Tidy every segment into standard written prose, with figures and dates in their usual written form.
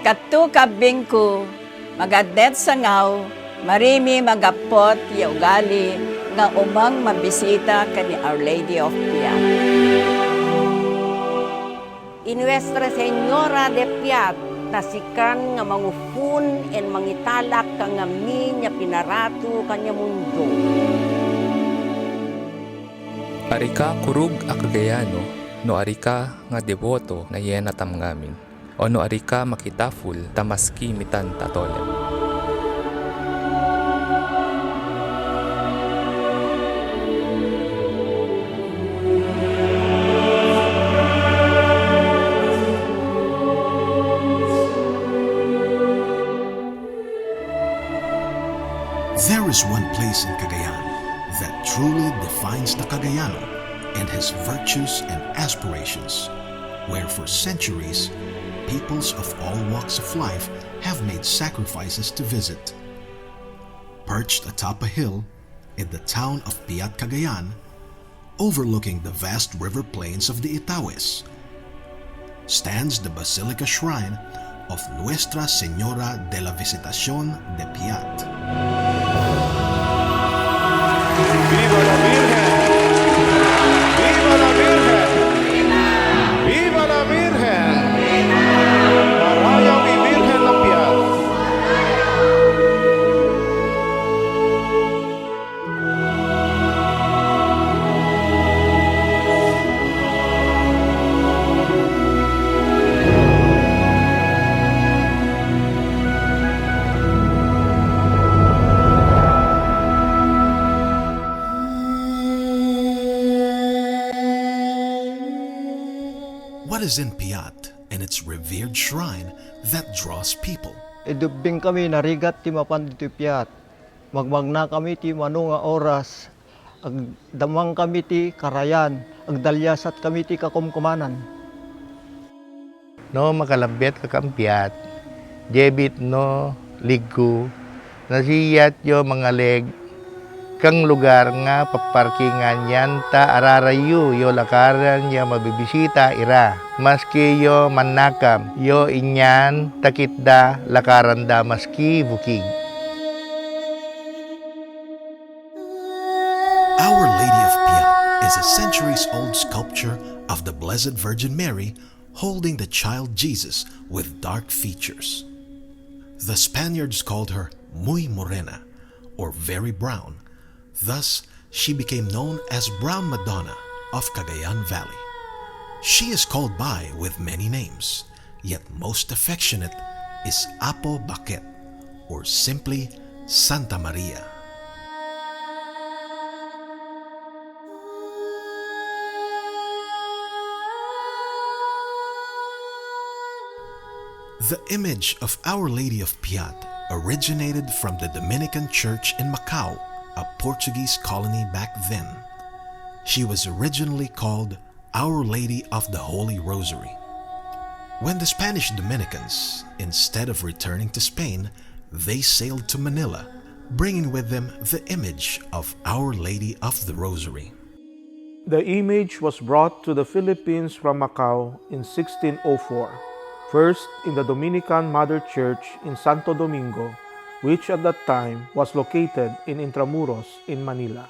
Katto kabing ko, magadet sa ngaw, marimi magapot ya ugali nga umang mabisita kani Our Lady of Piat. In Nuestra Señora de Piat, nasikan nga mangufun en mangitalak kang ngamin nya pinarato kanya mundo. Arika kurug akagayano, no arika nga deboto na yena tamngamin, o no arika makitaful tamaski mitan tatolem. There is one place in Cagayan that truly defines the Cagayano and his virtues and aspirations, where for centuries, peoples of all walks of life have made sacrifices to visit. Perched atop a hill in the town of Piat, Cagayan, overlooking the vast river plains of the Itawes, stands the Basilica Shrine of Nuestra Señora de la Visitación de Piat. ¡Viva la Virgen! ¡Viva la Virgen! ¡Viva la Virgen! ¡Maraya mi Virgen la Piat! What is in Piat and its revered shrine that draws people? Idubing kami narigat ti mapan dito Piat. Magmagna kami ti mano nga oras. Agdamang kami ti karayan. Agdalyasat kami ti kakumkumanan. No makalabet kakampiat, debit no ligu, nasiyat yo mga leg, kang lugar nga paparkingan yan ta ararayu yo lakaran ya mabibisita ira. Maski yo manakam, yo inyan takitda lakaranda maski bukig. Our Lady of Piat is a centuries-old sculpture of the Blessed Virgin Mary holding the child Jesus with dark features. The Spaniards called her Muy Morena, or very brown. Thus, she became known as Brown Madonna of Cagayan Valley. She is called by with many names, yet most affectionate is Apo Baquet, or simply Santa Maria. The image of Our Lady of Piat originated from the Dominican Church in Macau, a Portuguese colony back then. She was originally called Our Lady of the Holy Rosary. When the Spanish Dominicans, instead of returning to Spain, they sailed to Manila, bringing with them the image of Our Lady of the Rosary. The image was brought to the Philippines from Macau in 1604, first in the Dominican Mother Church in Santo Domingo, which at that time was located in Intramuros in Manila.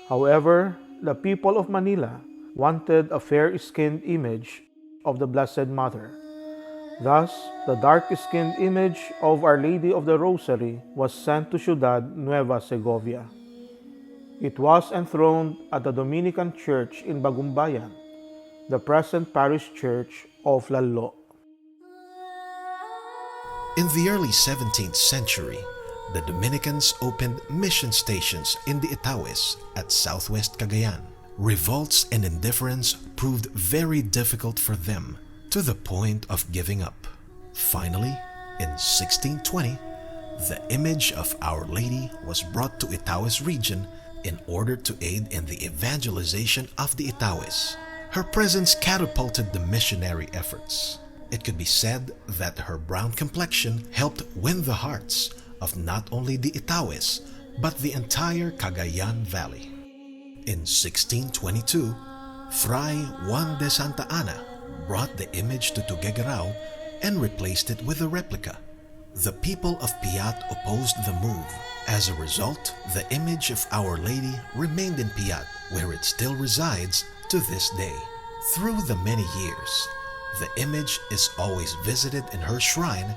However, the people of Manila wanted a fair-skinned image of the Blessed Mother. Thus, the dark-skinned image of Our Lady of the Rosary was sent to Ciudad Nueva Segovia. It was enthroned at the Dominican Church in Bagumbayan, the present parish church of Lalo. In the early 17th century, the Dominicans opened mission stations in the Itawes at southwest Cagayan. Revolts and indifference proved very difficult for them, to the point of giving up. Finally, in 1620, the image of Our Lady was brought to Itawes region in order to aid in the evangelization of the Itawes. Her presence catapulted the missionary efforts. It could be said that her brown complexion helped win the hearts of not only the Itawes, but the entire Cagayan Valley. In 1622, Fray Juan de Santa Ana brought the image to Tuguegarao and replaced it with a replica. The people of Piat opposed the move. As a result, the image of Our Lady remained in Piat, where it still resides to this day. Through the many years, the image is always visited in her shrine,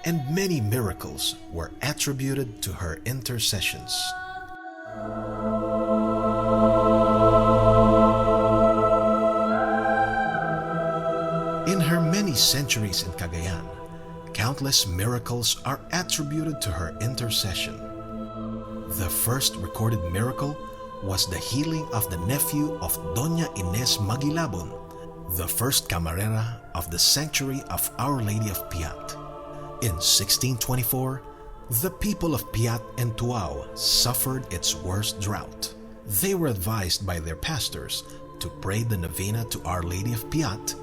and many miracles were attributed to her intercessions. In her many centuries in Cagayan, countless miracles are attributed to her intercession. The first recorded miracle was the healing of the nephew of Doña Inés Magilabon, the first camarera of the sanctuary of Our Lady of Piat. In 1624, the people of Piat and Tuao suffered its worst drought. They were advised by their pastors to pray the novena to Our Lady of Piat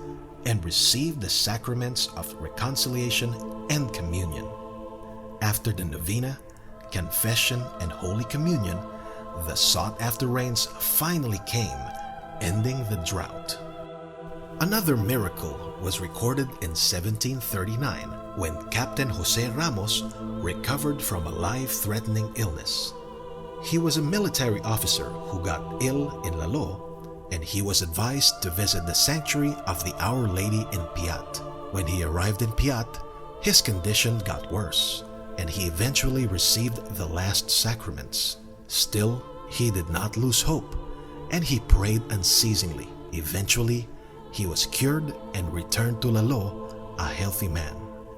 and receive the sacraments of reconciliation and communion. After the novena, confession, and Holy Communion, the sought-after rains finally came, ending the drought. Another miracle was recorded in 1739 when Captain Jose Ramos recovered from a life-threatening illness. He was a military officer who got ill in Lalo, and he was advised to visit the sanctuary of the Our Lady in Piat. When he arrived in Piat, his condition got worse, and he eventually received the last sacraments. Still, he did not lose hope, and he prayed unceasingly. Eventually, he was cured and returned to Lalo a healthy man.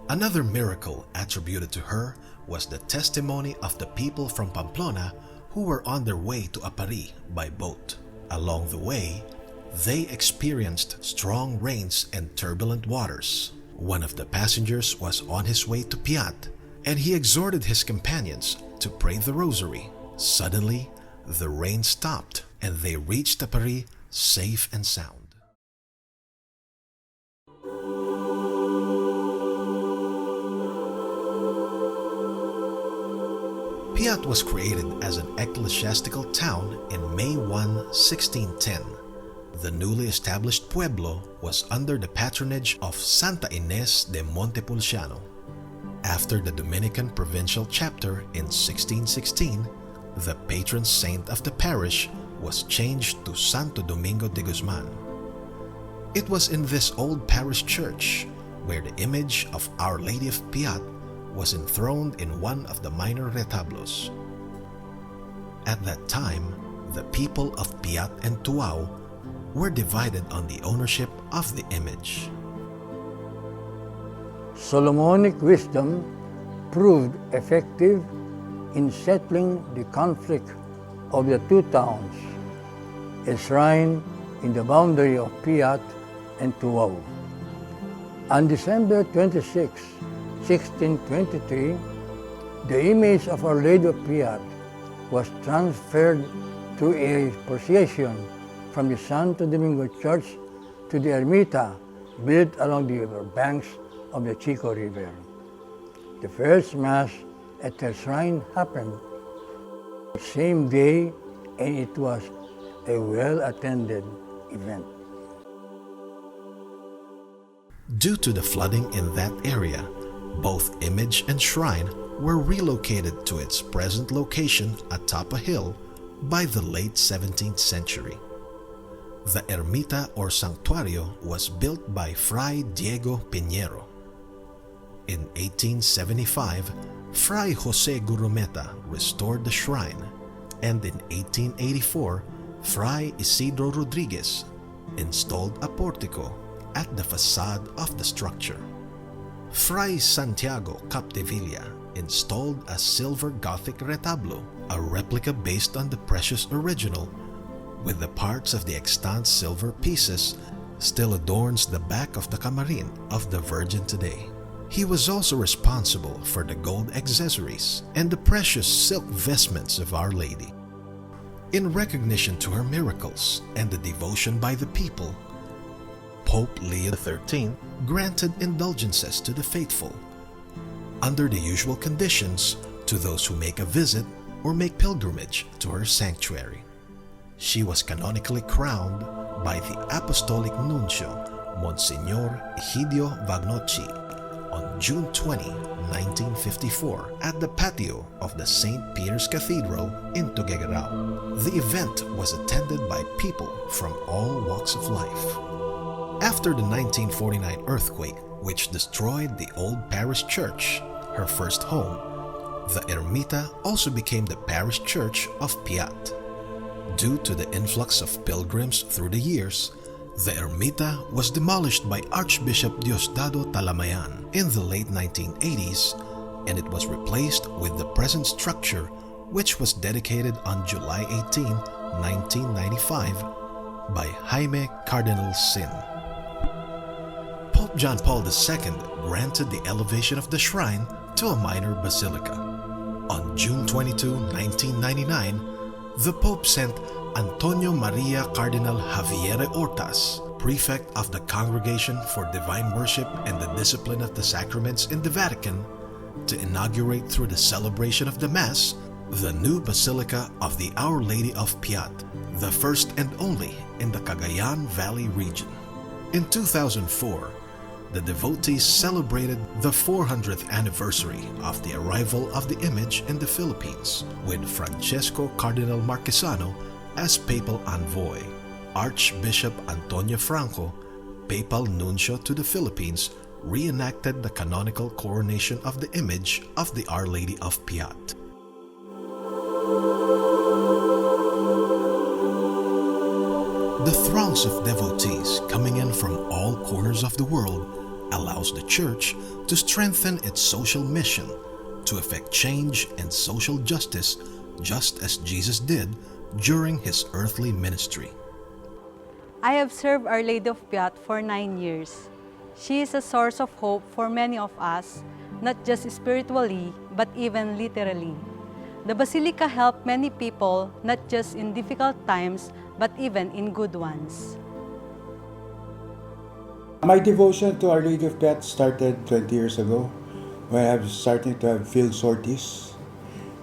Another miracle attributed to her was the testimony of the people from Pamplona who were on their way to Apari by boat. Along the way, they experienced strong rains and turbulent waters. One of the passengers was on his way to Piat, and he exhorted his companions to pray the rosary. Suddenly, the rain stopped, and they reached Apari safe and sound. Piat was created as an ecclesiastical town in May 1, 1610. The newly established pueblo was under the patronage of Santa Ines de Montepulciano. After the Dominican provincial chapter in 1616, the patron saint of the parish was changed to Santo Domingo de Guzman. It was in this old parish church where the image of Our Lady of Piat was enthroned in one of the minor retablos. At that time, the people of Piat and Tuao were divided on the ownership of the image. Solomonic wisdom proved effective in settling the conflict of the two towns, enshrined in the boundary of Piat and Tuao. On December 26, 1623, the image of Our Lady of Piat was transferred through a procession from the Santo Domingo Church to the ermita built along the banks of the Chico River. The first Mass at her shrine happened the same day, and it was a well-attended event. Due to the flooding in that area, both image and shrine were relocated to its present location atop a hill by the late 17th century. The ermita or sanctuario was built by Fray Diego Piñero. In 1875, Fray Jose Gurumeta restored the shrine, and in 1884, Fray Isidro Rodriguez installed a portico at the facade of the structure. Fray Santiago Capdevilla installed a silver Gothic retablo, a replica based on the precious original, with the parts of the extant silver pieces still adorns the back of the camarin of the Virgin today. He was also responsible for the gold accessories and the precious silk vestments of Our Lady. In recognition to her miracles and the devotion by the people, Pope Leo XIII granted indulgences to the faithful, under the usual conditions, to those who make a visit or make pilgrimage to her sanctuary. She was canonically crowned by the Apostolic Nuncio, Monsignor Egidio Vagnocci, on June 20, 1954 at the patio of the St. Peter's Cathedral in Tuguegarao. The event was attended by people from all walks of life. After the 1949 earthquake, which destroyed the old parish church, her first home, the ermita also became the parish church of Piat. Due to the influx of pilgrims through the years, the ermita was demolished by Archbishop Diosdado Talamayan in the late 1980s, and it was replaced with the present structure, which was dedicated on July 18, 1995 by Jaime Cardinal Sin. Pope John Paul II granted the elevation of the shrine to a minor basilica. On June 22, 1999, the Pope sent Antonio Maria Cardinal Javier Ortas, prefect of the Congregation for Divine Worship and the Discipline of the Sacraments in the Vatican, to inaugurate through the celebration of the Mass the new Basilica of the Our Lady of Piat, the first and only in the Cagayan Valley region. In 2004, the devotees celebrated the 400th anniversary of the arrival of the image in the Philippines, with Francesco Cardinal Marquesano as papal envoy. Archbishop Antonio Franco, papal nuncio to the Philippines, reenacted the canonical coronation of the image of the Our Lady of Piat. The throngs of devotees coming in from all corners of the world allows the Church to strengthen its social mission, to effect change and social justice, just as Jesus did during his earthly ministry. I have served Our Lady of Piat for 9 years. She is a source of hope for many of us, not just spiritually, but even literally. The Basilica helped many people, not just in difficult times, but even in good ones. My devotion to Our Lady of Piat started 20 years ago when I was starting to have field sorties,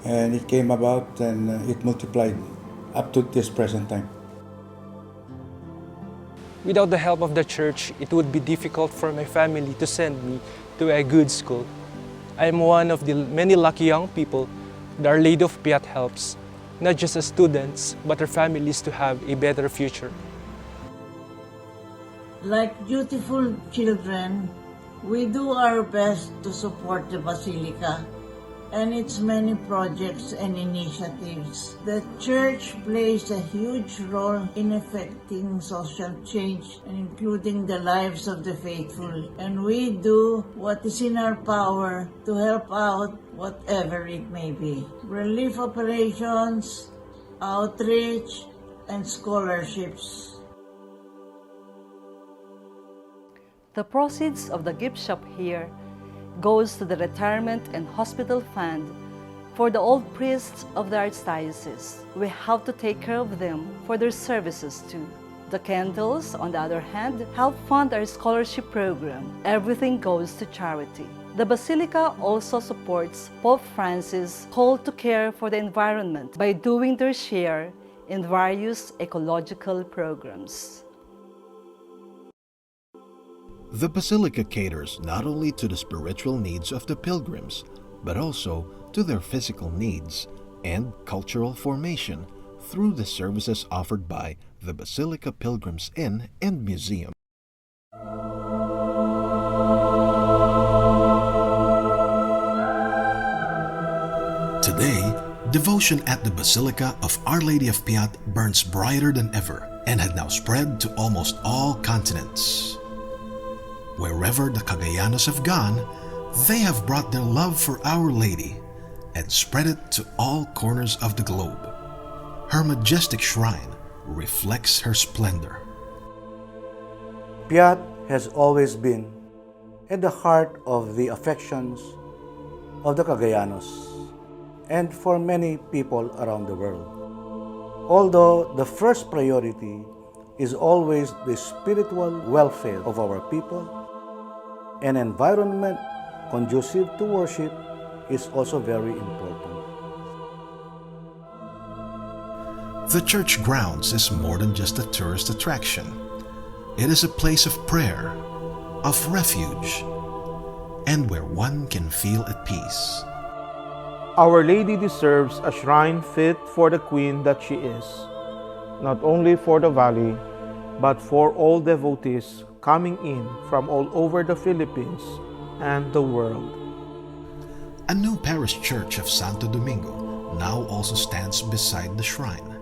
and it came about and it multiplied up to this present time. Without the help of the church, it would be difficult for my family to send me to a good school. I am one of the many lucky young people that Our Lady of Piat helps, not just as students, but their families to have a better future. Like dutiful children, we do our best to support the Basilica and its many projects and initiatives. The Church plays a huge role in effecting social change and including the lives of the faithful, and we do what is in our power to help out whatever it may be. Relief operations, outreach, and scholarships. The proceeds of the gift shop here goes to the retirement and hospital fund for the old priests of the Archdiocese. We have to take care of them for their services too. The candles, on the other hand, help fund our scholarship program. Everything goes to charity. The Basilica also supports Pope Francis' call to care for the environment by doing their share in various ecological programs. The Basilica caters not only to the spiritual needs of the pilgrims, but also to their physical needs and cultural formation through the services offered by the Basilica Pilgrims Inn and Museum. Today, devotion at the Basilica of Our Lady of Piat burns brighter than ever and had now spread to almost all continents. Wherever the Cagayanos have gone, they have brought their love for Our Lady and spread it to all corners of the globe. Her majestic shrine reflects her splendor. Piat has always been at the heart of the affections of the Cagayanos and for many people around the world. Although the first priority is always the spiritual welfare of our people, an environment conducive to worship is also very important. The church grounds is more than just a tourist attraction. It is a place of prayer, of refuge, and where one can feel at peace. Our Lady deserves a shrine fit for the queen that she is, not only for the valley, but for all devotees coming in from all over the Philippines and the world. A new parish church of Santo Domingo now also stands beside the shrine.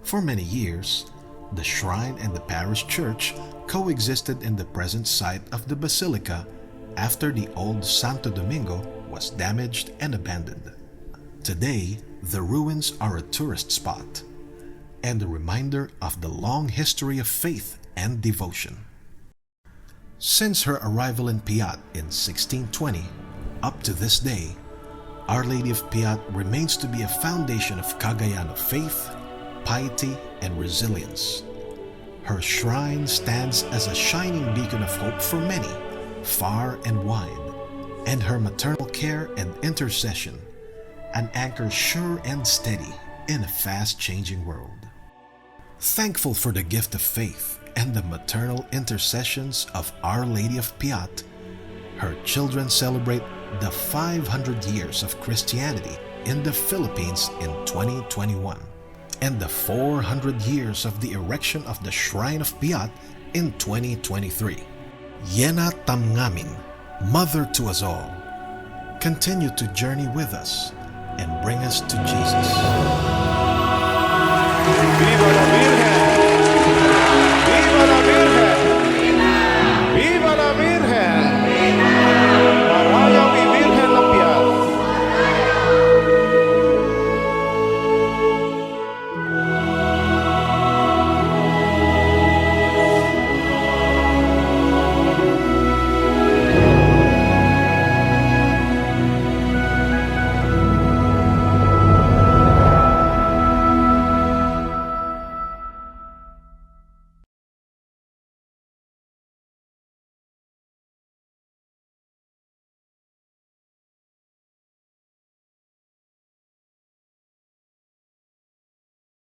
For many years, the shrine and the parish church coexisted in the present site of the Basilica after the old Santo Domingo was damaged and abandoned. Today, the ruins are a tourist spot and a reminder of the long history of faith and devotion. Since her arrival in Piat in 1620, up to this day, Our Lady of Piat remains to be a foundation of Cagayano faith, piety, and resilience. Her shrine stands as a shining beacon of hope for many, far and wide, and her maternal care and intercession, an anchor sure and steady in a fast-changing world. Thankful for the gift of faith and the maternal intercessions of Our Lady of Piat, her children celebrate the 500 years of Christianity in the Philippines in 2021 and the 400 years of the erection of the Shrine of Piat in 2023. Yena Tamngamin, Mother to us all, continue to journey with us and bring us to Jesus. Viva la vida!